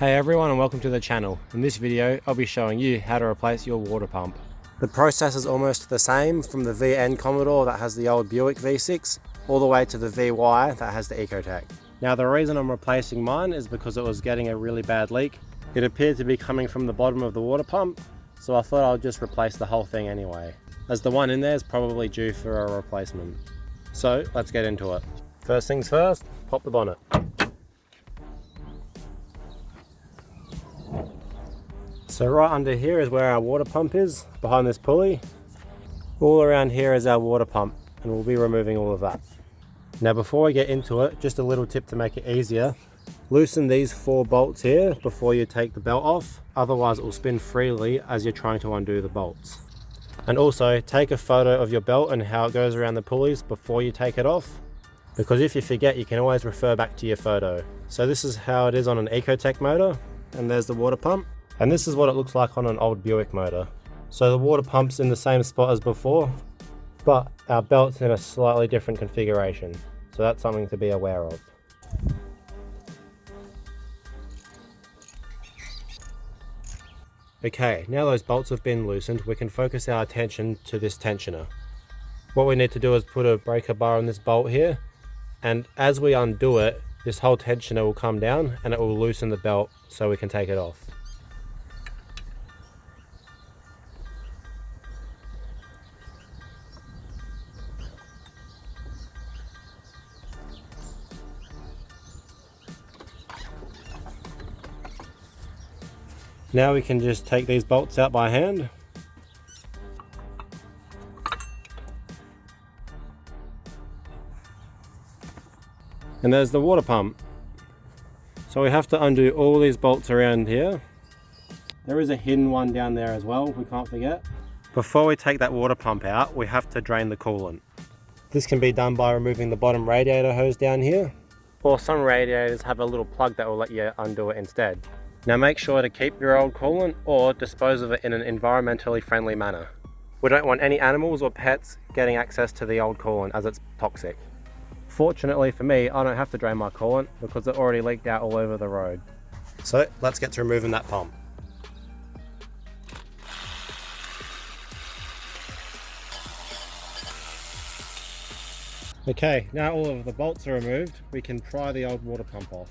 Hey everyone and welcome to the channel. In this video I'll be showing you how to replace your water pump. The process is almost the same from the VN Commodore that has the old Buick V6 all the way to the VY that has the ECOTEC. Now the reason I'm replacing mine is because it was getting a really bad leak. It appeared to be coming from the bottom of the water pump, so I thought I'll just replace the whole thing anyway, as the one in there is probably due for a replacement. So let's get into it. First things first, pop the bonnet. So right under here is where our water pump is, behind this pulley. All around here is our water pump, and we'll be removing all of that. Now before we get into it, just a little tip to make it easier. Loosen these 4 bolts here before you take the belt off, otherwise it will spin freely as you're trying to undo the bolts. And also take a photo of your belt and how it goes around the pulleys before you take it off, because if you forget you can always refer back to your photo. So this is how it is on an ECOTEC motor, and there's the water pump. And this is what it looks like on an old Buick motor. So the water pump's in the same spot as before, but our belt's in a slightly different configuration. So that's something to be aware of. Okay, now those bolts have been loosened, we can focus our attention to this tensioner. What we need to do is put a breaker bar on this bolt here, and as we undo it, this whole tensioner will come down and it will loosen the belt so we can take it off. Now we can just take these bolts out by hand. And there's the water pump. So we have to undo all these bolts around here. There is a hidden one down there as well, we can't forget. Before we take that water pump out, we have to drain the coolant. This can be done by removing the bottom radiator hose down here, or some radiators have a little plug that will let you undo it instead. Now make sure to keep your old coolant or dispose of it in an environmentally friendly manner. We don't want any animals or pets getting access to the old coolant as it's toxic. Fortunately for me, I don't have to drain my coolant because it already leaked out all over the road. So let's get to removing that pump. Okay, now all of the bolts are removed, we can pry the old water pump off.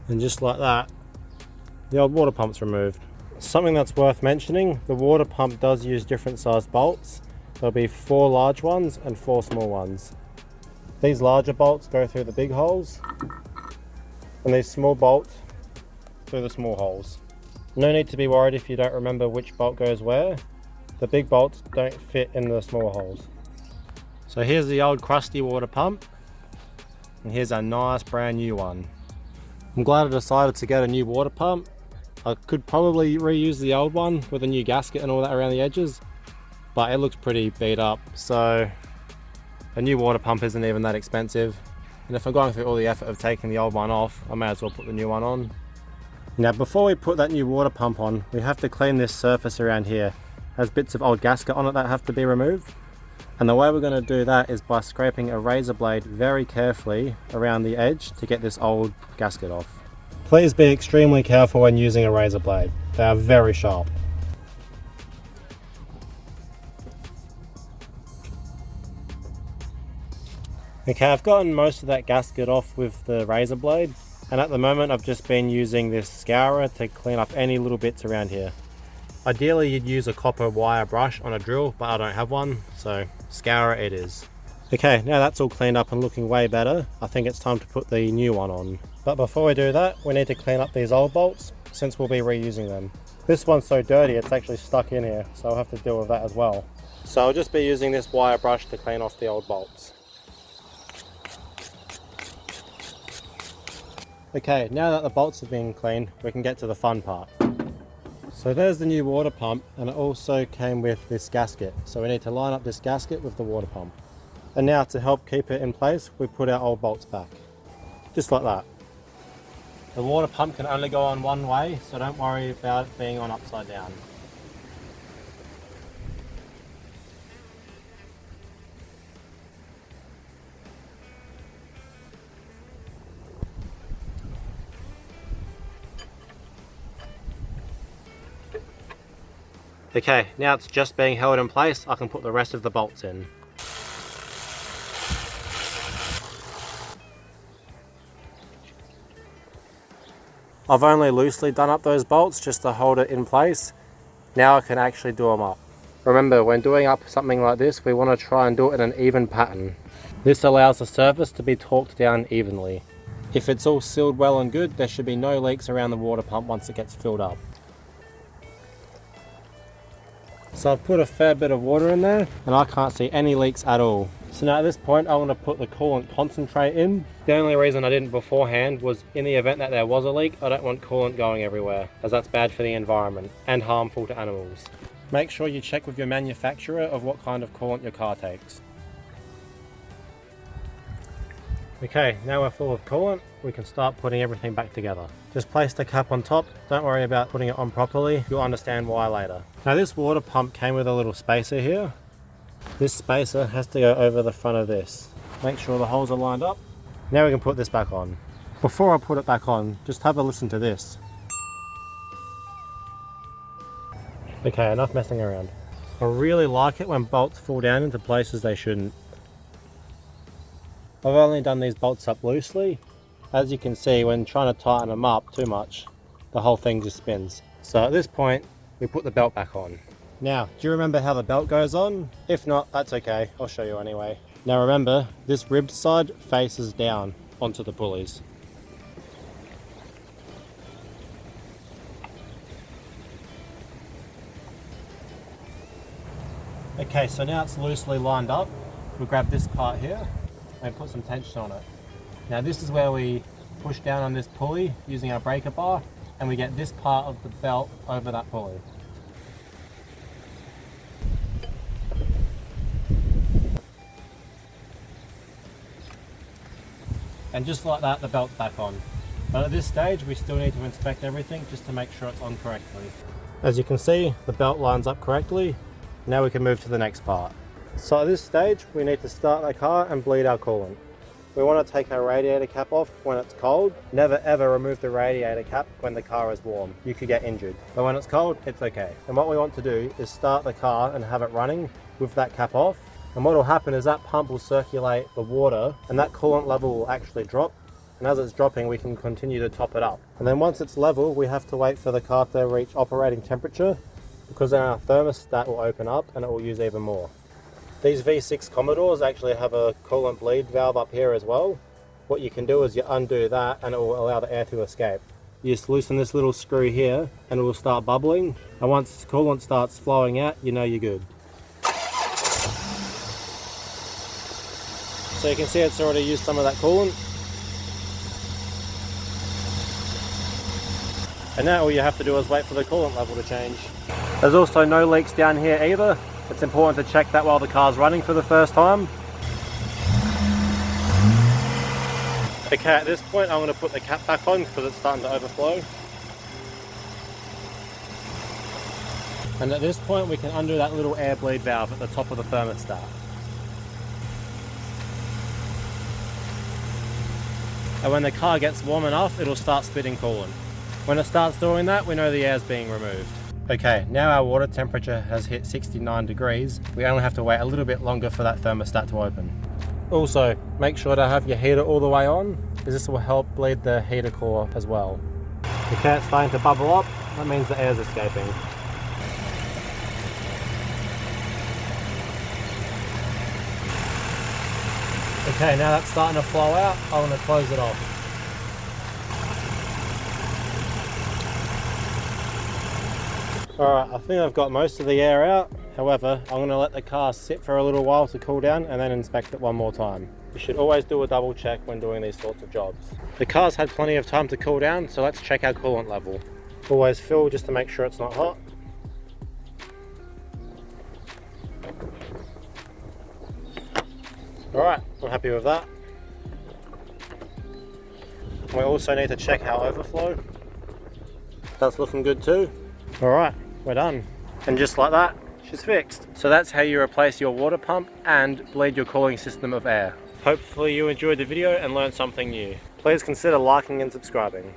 And just like that, the old water pump's removed. Something that's worth mentioning, the water pump does use different sized bolts. There'll be 4 large ones and 4 small ones. These larger bolts go through the big holes, and these small bolts through the small holes. No need to be worried if you don't remember which bolt goes where. The big bolts don't fit in the small holes. So here's the old crusty water pump, and here's a nice brand new one. I'm glad I decided to get a new water pump. I could probably reuse the old one with a new gasket and all that around the edges, but it looks pretty beat up, so a new water pump isn't even that expensive. And if I'm going through all the effort of taking the old one off, I may as well put the new one on. Now before we put that new water pump on, we have to clean this surface around here. It has bits of old gasket on it that have to be removed. And the way we're going to do that is by scraping a razor blade very carefully around the edge to get this old gasket off. Please be extremely careful when using a razor blade. They are very sharp. Okay, I've gotten most of that gasket off with the razor blade, and at the moment I've just been using this scourer to clean up any little bits around here. Ideally you'd use a copper wire brush on a drill, but I don't have one, so scourer it is. Okay, now that's all cleaned up and looking way better, I think it's time to put the new one on. But before we do that, we need to clean up these old bolts, since we'll be reusing them. This one's so dirty it's actually stuck in here, so I'll have to deal with that as well. So I'll just be using this wire brush to clean off the old bolts. Okay, now that the bolts have been cleaned, we can get to the fun part. So there's the new water pump, and it also came with this gasket. So we need to line up this gasket with the water pump. And now to help keep it in place, we put our old bolts back. Just like that. The water pump can only go on one way, so don't worry about it being on upside down. Okay, now it's just being held in place, I can put the rest of the bolts in. I've only loosely done up those bolts just to hold it in place. Now I can actually do them up. Remember, when doing up something like this, we want to try and do it in an even pattern. This allows the surface to be torqued down evenly. If it's all sealed well and good, there should be no leaks around the water pump once it gets filled up. So I've put a fair bit of water in there and I can't see any leaks at all. So now at this point I want to put the coolant concentrate in. The only reason I didn't beforehand was in the event that there was a leak, I don't want coolant going everywhere, as that's bad for the environment and harmful to animals. Make sure you check with your manufacturer of what kind of coolant your car takes. Okay, now we're full of coolant, we can start putting everything back together. Just place the cap on top, don't worry about putting it on properly, you'll understand why later. Now this water pump came with a little spacer here. This spacer has to go over the front of this. Make sure the holes are lined up. Now we can put this back on. Before I put it back on, just have a listen to this. Okay, enough messing around. I really like it when bolts fall down into places they shouldn't. I've only done these bolts up loosely. As you can see, when trying to tighten them up too much, the whole thing just spins. So at this point, we put the belt back on. Now, do you remember how the belt goes on? If not, that's okay, I'll show you anyway. Now remember, this ribbed side faces down onto the pulleys. Okay, so now it's loosely lined up. We'll grab this part here and put some tension on it. Now this is where we push down on this pulley using our breaker bar and we get this part of the belt over that pulley. And just like that, the belt's back on. But at this stage, we still need to inspect everything just to make sure it's on correctly. As you can see, the belt lines up correctly. Now we can move to the next part. So at this stage, we need to start the car and bleed our coolant. We want to take our radiator cap off when it's cold. Never ever remove the radiator cap when the car is warm. You could get injured. But when it's cold, it's okay. And what we want to do is start the car and have it running with that cap off. And what will happen is that pump will circulate the water and that coolant level will actually drop. And as it's dropping, we can continue to top it up. And then once it's level, we have to wait for the car to reach operating temperature, because then our thermostat will open up and it will use even more. These V6 Commodores actually have a coolant bleed valve up here as well. What you can do is you undo that and it will allow the air to escape. You just loosen this little screw here and it will start bubbling. And once coolant starts flowing out, you know you're good. So you can see it's already used some of that coolant. And now all you have to do is wait for the coolant level to change. There's also no leaks down here either. It's important to check that while the car's running for the first time. Okay, at this point I'm going to put the cap back on because it's starting to overflow. And at this point we can undo that little air bleed valve at the top of the thermostat. And when the car gets warm enough, it'll start spitting coolant. When it starts doing that, we know the air's being removed. Okay, now our water temperature has hit 69 degrees. We only have to wait a little bit longer for that thermostat to open. Also, make sure to have your heater all the way on, because this will help bleed the heater core as well. Okay, it's starting to bubble up. That means the air's escaping. Okay, now that's starting to flow out, I'm going to close it off. Alright, I think I've got most of the air out. However, I'm going to let the car sit for a little while to cool down and then inspect it one more time. You should always do a double check when doing these sorts of jobs. The car's had plenty of time to cool down, so let's check our coolant level. Always fill just to make sure it's not hot. Alright, I'm happy with that. We also need to check our overflow. That's looking good too. Alright, we're done. And just like that, she's fixed. So that's how you replace your water pump and bleed your cooling system of air. Hopefully you enjoyed the video and learned something new. Please consider liking and subscribing.